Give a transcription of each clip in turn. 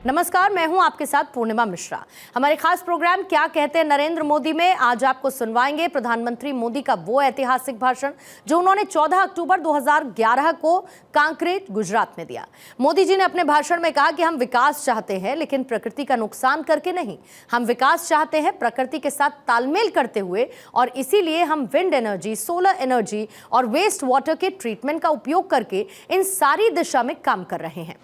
नमस्कार, मैं हूं आपके साथ पूर्णिमा मिश्रा। हमारे खास प्रोग्राम क्या कहते हैं नरेंद्र मोदी में आज आपको सुनवाएंगे प्रधानमंत्री मोदी का वो ऐतिहासिक भाषण जो उन्होंने 14 अक्टूबर 2011 को कांकरेज, गुजरात में दिया। मोदी जी ने अपने भाषण में कहा कि हम विकास चाहते हैं लेकिन प्रकृति का नुकसान करके नहीं। हम विकास चाहते हैं प्रकृति के साथ तालमेल करते हुए, और इसीलिए हम विंड एनर्जी, सोलर एनर्जी और वेस्ट वाटर के ट्रीटमेंट का उपयोग करके इन सारी दिशा में काम कर रहे हैं।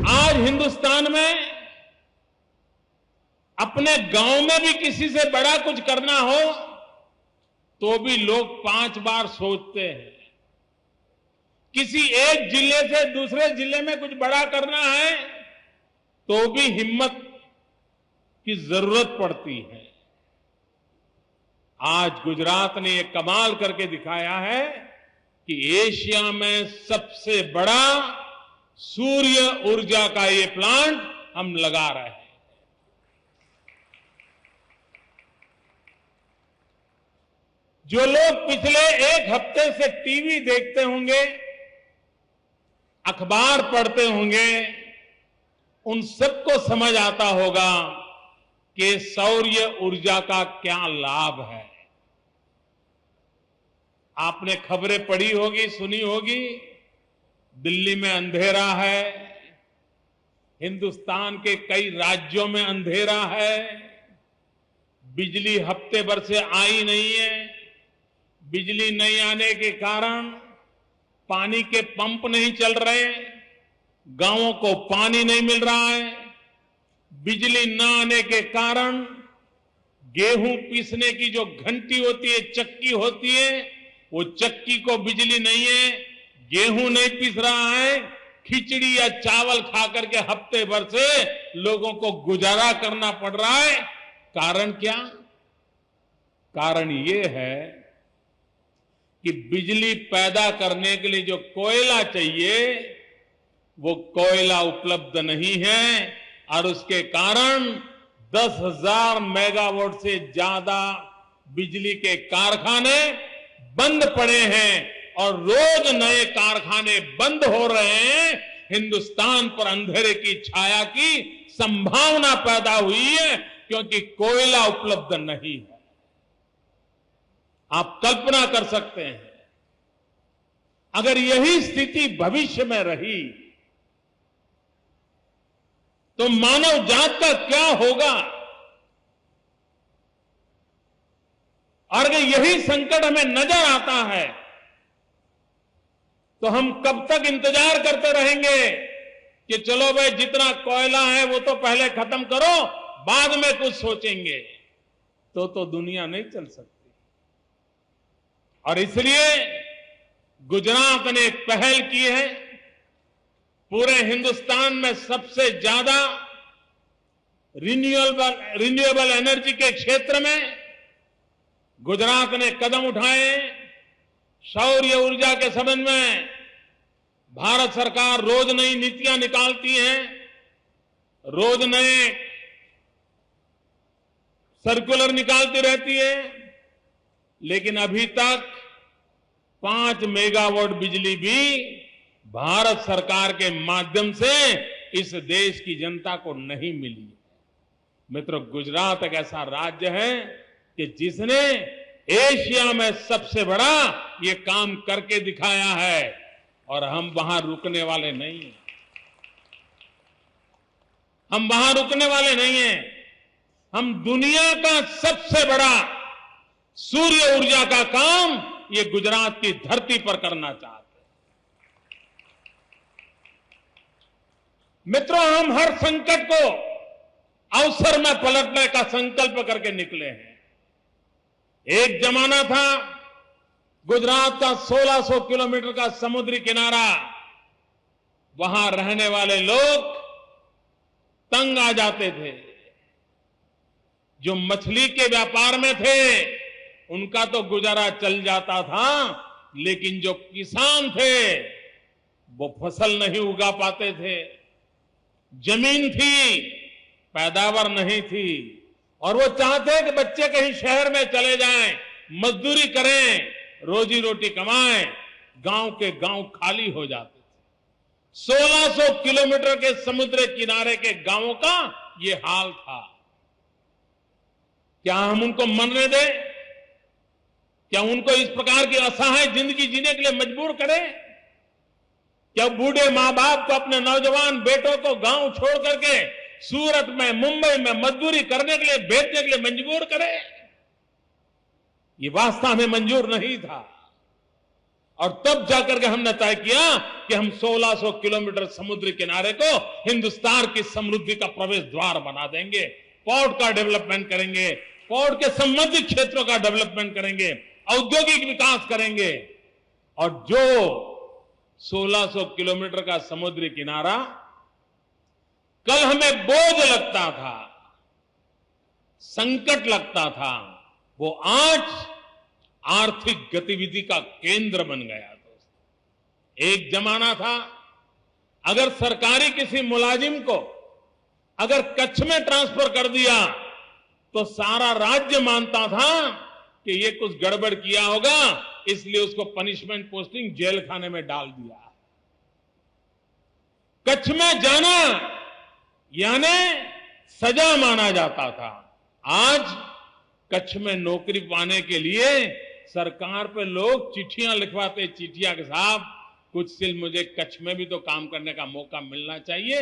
आज हिंदुस्तान में अपने गांव में भी किसी से बड़ा कुछ करना हो तो भी लोग 5 बार सोचते हैं। किसी एक जिले से दूसरे जिले में कुछ बड़ा करना है तो भी हिम्मत की जरूरत पड़ती है। आज गुजरात ने यह कमाल करके दिखाया है कि एशिया में सबसे बड़ा सूर्य ऊर्जा का ये प्लांट हम लगा रहे हैं। जो लोग पिछले एक हफ्ते से टीवी देखते होंगे, अखबार पढ़ते होंगे, उन सबको समझ आता होगा कि सौर ऊर्जा का क्या लाभ है। आपने खबरें पढ़ी होगी, सुनी होगी, दिल्ली में अंधेरा है, हिंदुस्तान के कई राज्यों में अंधेरा है, बिजली हफ्ते भर से आई नहीं है। बिजली नहीं आने के कारण पानी के पंप नहीं चल रहे, गांवों को पानी नहीं मिल रहा है। बिजली न आने के कारण गेहूं पीसने की जो घंटी होती है, चक्की होती है, वो चक्की को बिजली नहीं है, गेहूं नहीं पीस रहा है। खिचड़ी या चावल खा करके हफ्ते भर से लोगों को गुजारा करना पड़ रहा है। कारण क्या? कारण ये है कि बिजली पैदा करने के लिए जो कोयला चाहिए वो कोयला उपलब्ध नहीं है, और उसके कारण 10,000 मेगावाट से ज्यादा बिजली के कारखाने बंद पड़े हैं और रोज नए कारखाने बंद हो रहे हैं। हिंदुस्तान पर अंधेरे की छाया की संभावना पैदा हुई है क्योंकि कोयला उपलब्ध नहीं है। आप कल्पना कर सकते हैं अगर यही स्थिति भविष्य में रही तो मानव जात का क्या होगा। और अगर यही संकट हमें नजर आता है तो हम कब तक इंतजार करते रहेंगे कि चलो भाई जितना कोयला है वो तो पहले खत्म करो, बाद में कुछ सोचेंगे। तो दुनिया नहीं चल सकती। और इसलिए गुजरात ने एक पहल की है। पूरे हिंदुस्तान में सबसे ज्यादा रिन्यूएबल एनर्जी के क्षेत्र में गुजरात ने कदम उठाए। सौर ऊर्जा के संबंध में भारत सरकार रोज नई नीतियां निकालती है, रोज नए सर्कुलर निकालती रहती है, लेकिन अभी तक 5 मेगावाट बिजली भी भारत सरकार के माध्यम से इस देश की जनता को नहीं मिली। मित्रों, गुजरात एक ऐसा राज्य है कि जिसने एशिया में सबसे बड़ा ये काम करके दिखाया है, और हम वहां रुकने वाले नहीं हैं। हम वहां रुकने वाले नहीं हैं। हम दुनिया का सबसे बड़ा सूर्य ऊर्जा का काम ये गुजरात की धरती पर करना चाहते हैं। मित्रों, हम हर संकट को अवसर में पलटने का संकल्प करके निकले हैं। एक जमाना था गुजरात का 1600 किलोमीटर का समुद्री किनारा, वहां रहने वाले लोग तंग आ जाते थे। जो मछली के व्यापार में थे उनका तो गुजारा चल जाता था, लेकिन जो किसान थे वो फसल नहीं उगा पाते थे। जमीन थी, पैदावार नहीं थी, और वो चाहते कि बच्चे कहीं शहर में चले जाएं, मजदूरी करें, रोजी रोटी कमाएं। गांव के गांव खाली हो जाते थे। 1600 किलोमीटर के समुद्र किनारे के गांवों का ये हाल था। क्या हम उनको मरने दें? क्या उनको इस प्रकार की असहाय जिंदगी जीने के लिए मजबूर करें? क्या बूढ़े मां बाप को अपने नौजवान बेटों को गांव छोड़ करके सूरत में, मुंबई में मजदूरी करने के लिए, भेजने के लिए मजबूर करें? ये वास्तव में मंजूर नहीं था। और तब जाकर के हमने तय किया कि हम 1600 किलोमीटर समुद्र किनारे को हिंदुस्तान की समृद्धि का प्रवेश द्वार बना देंगे। पोर्ट का डेवलपमेंट करेंगे, पोर्ट के संबंधित क्षेत्रों का डेवलपमेंट करेंगे, औद्योगिक विकास करेंगे। और जो 1600 किलोमीटर का समुद्री किनारा कल हमें बोझ लगता था, संकट लगता था, वो आज आर्थिक गतिविधि का केंद्र बन गया। दोस्त, एक जमाना था अगर सरकारी किसी मुलाजिम को अगर कच्छ में ट्रांसफर कर दिया तो सारा राज्य मानता था कि ये कुछ गड़बड़ किया होगा, इसलिए उसको पनिशमेंट पोस्टिंग जेल खाने में डाल दिया। कच्छ में जाना यानी सजा माना जाता था। आज कच्छ में नौकरी पाने के लिए सरकार पे लोग चिट्ठियां लिखवाते, चिट्ठियां के साथ कुछ सिल मुझे कच्छ में भी तो काम करने का मौका मिलना चाहिए।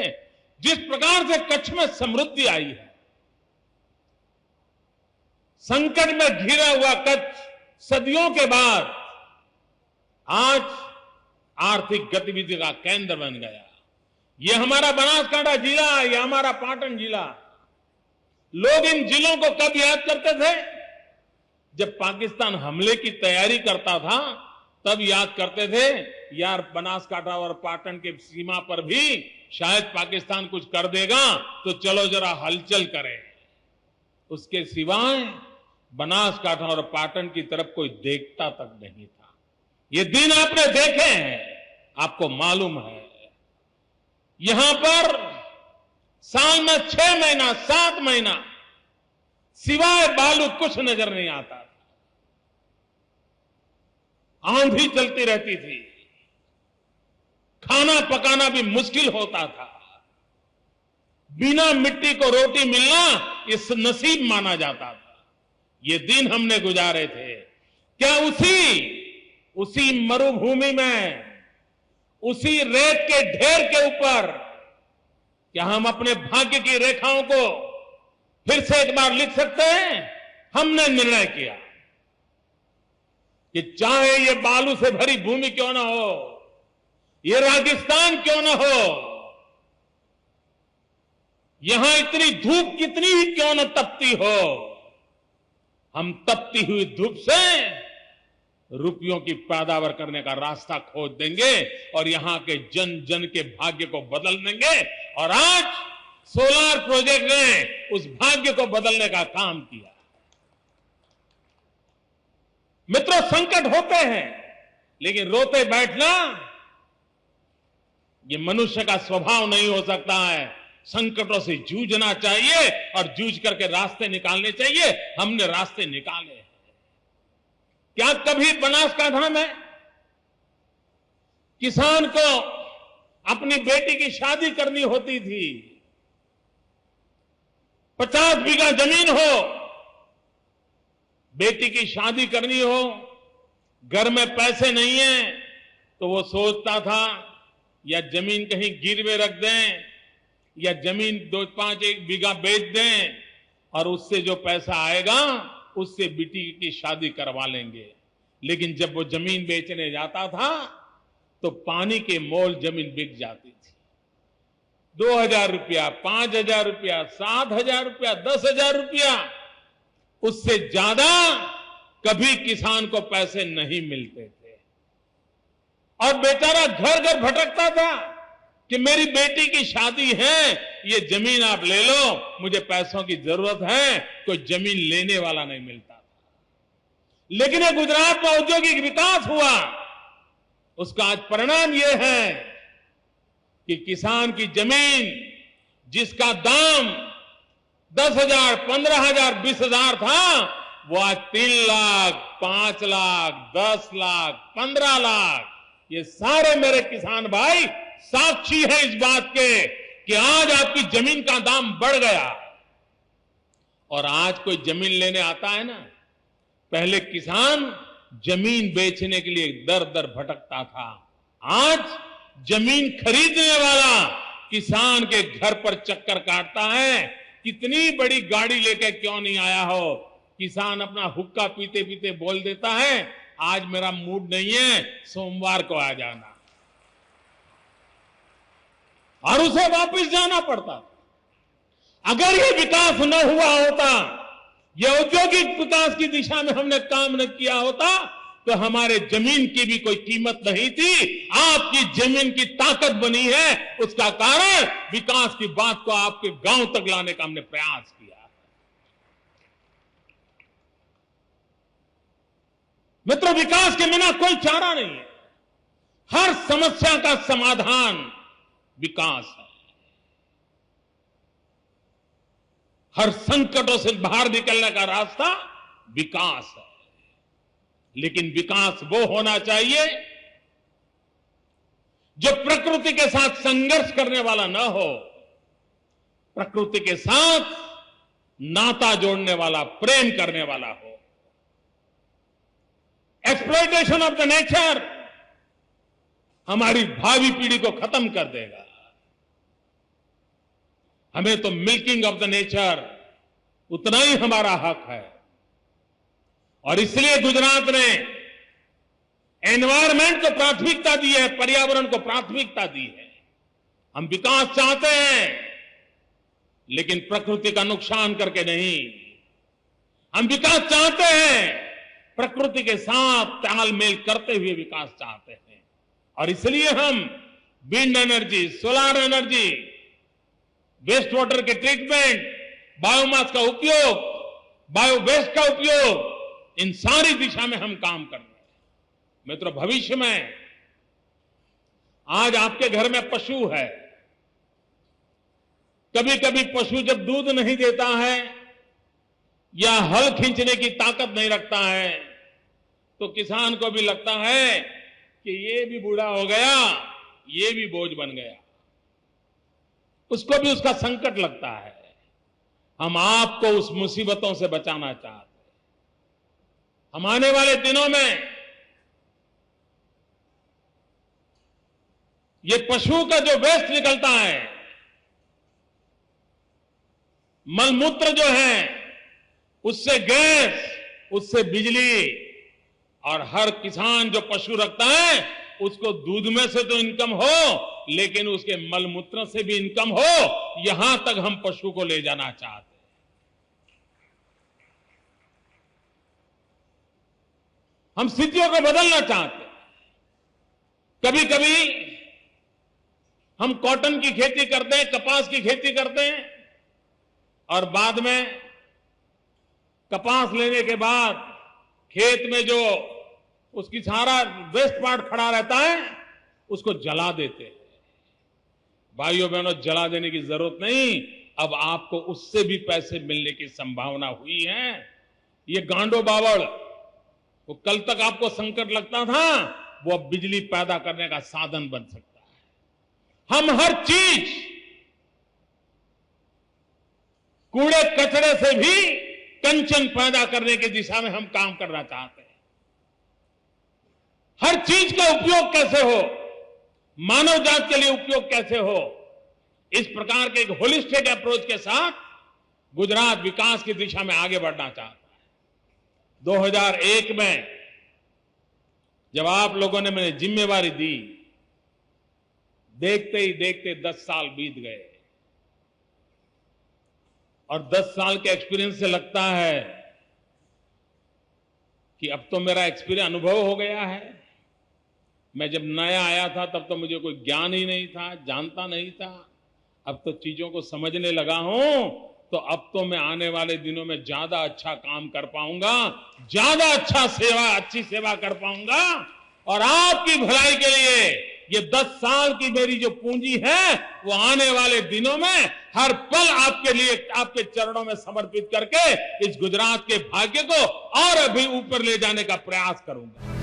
जिस प्रकार से कच्छ में समृद्धि आई है, संकट में घिरा हुआ कच्छ सदियों के बाद आज आर्थिक गतिविधि का केंद्र बन गया। ये हमारा बनासकांठा जिला, ये हमारा पाटन जिला। लोग इन जिलों को कब याद करते थे? जब पाकिस्तान हमले की तैयारी करता था तब याद करते थे, यार बनासकांठा और पाटन के सीमा पर भी शायद पाकिस्तान कुछ कर देगा तो चलो जरा हलचल करें। उसके सिवाय बनासकांठा और पाटन की तरफ कोई देखता तक नहीं था। ये दिन आपने देखे हैं, आपको मालूम है। यहां पर साल में 6 महीना, 7 महीना सिवाय बालू कुछ नजर नहीं आता था। आंधी चलती रहती थी, खाना पकाना भी मुश्किल होता था। बिना मिट्टी को रोटी मिलना इस नसीब माना जाता था। ये दिन हमने गुजारे थे। क्या उसी मरुभूमि में, उसी रेत के ढेर के ऊपर क्या हम अपने भाग्य की रेखाओं को फिर से एक बार लिख सकते हैं? हमने निर्णय किया कि चाहे ये बालू से भरी भूमि क्यों ना हो, ये रेगिस्तान क्यों ना हो, यहां इतनी धूप कितनी ही क्यों न तपती हो, हम तपती हुई धूप से रुपयों की पैदावार करने का रास्ता खोज देंगे और यहां के जन जन के भाग्य को बदल देंगे। और आज सोलार प्रोजेक्ट ने उस भाग्य को बदलने का काम किया। मित्रों, संकट होते हैं, लेकिन रोते बैठना ये मनुष्य का स्वभाव नहीं हो सकता है। संकटों से जूझना चाहिए और जूझ करके रास्ते निकालने चाहिए। हमने रास्ते निकाले हैं। क्या कभी बनासकांठा में किसान को अपनी बेटी की शादी करनी होती थी, 50 बीघा जमीन हो, बेटी की शादी करनी हो, घर में पैसे नहीं है तो वो सोचता था या जमीन कहीं गिरवे रख दें या जमीन 2-5 बीघा बेच दें और उससे जो पैसा आएगा उससे बेटी की शादी करवा लेंगे। लेकिन जब वो जमीन बेचने जाता था तो पानी के मोल जमीन बिक जाती थी। 2,000 रुपया, 5,000 रुपया, 7,000 रुपया, 10,000 रुपया, उससे ज्यादा कभी किसान को पैसे नहीं मिलते थे। और बेचारा घर घर भटकता था कि मेरी बेटी की शादी है, ये जमीन आप ले लो, मुझे पैसों की जरूरत है। कोई जमीन लेने वाला नहीं मिलता था। लेकिन ये गुजरात में औद्योगिक विकास हुआ, उसका आज परिणाम यह है कि किसान की जमीन जिसका दाम 10,000, 15,000, 20,000 था, वो आज 3 लाख, 5 लाख, 10 लाख, 15 लाख, ये सारे मेरे किसान भाई साक्षी है इस बात के कि आज आपकी जमीन का दाम बढ़ गया। और आज कोई जमीन लेने आता है ना, पहले किसान जमीन बेचने के लिए दर दर भटकता था, आज जमीन खरीदने वाला किसान के घर पर चक्कर काटता है। कितनी बड़ी गाड़ी लेकर क्यों नहीं आया हो, किसान अपना हुक्का पीते पीते बोल देता है, आज मेरा मूड नहीं है, सोमवार को आ जाना, और उसे वापस जाना पड़ता। अगर ये विकास न हुआ होता, ये औद्योगिक विकास की दिशा में हमने काम न किया होता, तो हमारे जमीन की भी कोई कीमत नहीं थी। आपकी जमीन की ताकत बनी है, उसका कारण विकास की बात को आपके गांव तक लाने का हमने प्रयास किया। मित्रों, विकास के बिना कोई चारा नहीं है। हर समस्या का समाधान विकास है। हर संकटों से बाहर निकलने का रास्ता विकास है। लेकिन विकास वो होना चाहिए जो प्रकृति के साथ संघर्ष करने वाला न हो, प्रकृति के साथ नाता जोड़ने वाला, प्रेम करने वाला हो। एक्सप्लॉयटेशन ऑफ द नेचर हमारी भावी पीढ़ी को खत्म कर देगा। हमें तो मिल्किंग ऑफ द नेचर उतना ही हमारा हक है। और इसलिए गुजरात ने एनवायरमेंट को प्राथमिकता दी है, पर्यावरण को प्राथमिकता दी है। हम विकास चाहते हैं, लेकिन प्रकृति का नुकसान करके नहीं। हम विकास चाहते हैं, प्रकृति के साथ तालमेल करते हुए विकास चाहते हैं। और इसलिए हम wind energy, solar energy, waste water के ट्रीटमेंट, बायोमास का उपयोग, बायो वेस्ट का उपयोग, इन सारी दिशा में हम काम कर रहे हैं। मित्रों, भविष्य में आज आपके घर में पशु है, कभी कभी पशु जब दूध नहीं देता है या हल खींचने की ताकत नहीं रखता है, तो किसान को भी लगता है कि ये भी बूढ़ा हो गया, ये भी बोझ बन गया, उसको भी उसका संकट लगता है। हम आपको उस मुसीबतों से बचाना चाहते हैं। हम आने वाले दिनों में ये पशु का जो वेस्ट निकलता है, मलमूत्र जो है, उससे गैस, उससे बिजली, और हर किसान जो पशु रखता है उसको दूध में से तो इनकम हो, लेकिन उसके मलमूत्र से भी इनकम हो। यहां तक हम पशु को ले जाना चाहते हैं। हम स्थितियों को बदलना चाहते हैं। कभी कभी हम कॉटन की खेती करते हैं, कपास की खेती करते हैं, और बाद में कपास लेने के बाद खेत में जो उसकी सारा वेस्ट पार्ट खड़ा रहता है, उसको जला देते हैं। भाइयों बहनों, जला देने की जरूरत नहीं, अब आपको उससे भी पैसे मिलने की संभावना हुई है। ये गांडो बावड़, वो कल तक आपको संकट लगता था, वो अब बिजली पैदा करने का साधन बन सकता है। हम हर चीज, कूड़े कचरे से भी कंचन पैदा करने की दिशा में हम काम करना चाहते हैं। हर चीज का उपयोग कैसे हो, मानव जात के लिए उपयोग कैसे हो, इस प्रकार के एक होलिस्टिक अप्रोच के साथ गुजरात विकास की दिशा में आगे बढ़ना चाहता है। 2001 में जब आप लोगों ने मुझे जिम्मेवारी दी, देखते ही देखते 10 साल बीत गए, और 10 साल के एक्सपीरियंस से लगता है कि अब तो मेरा एक्सपीरियंस, अनुभव हो गया है। मैं जब नया आया था तब तो मुझे कोई ज्ञान ही नहीं था, जानता नहीं था। अब तो चीजों को समझने लगा हूं, तो अब तो मैं आने वाले दिनों में ज्यादा अच्छा काम कर पाऊंगा, ज्यादा अच्छी सेवा कर पाऊंगा। और आपकी भलाई के लिए ये 10 साल की मेरी जो पूंजी है, वो आने वाले दिनों में हर पल आपके लिए, आपके चरणों में समर्पित करके इस गुजरात के भाग्य को और अभी ऊपर ले जाने का प्रयास करूंगा।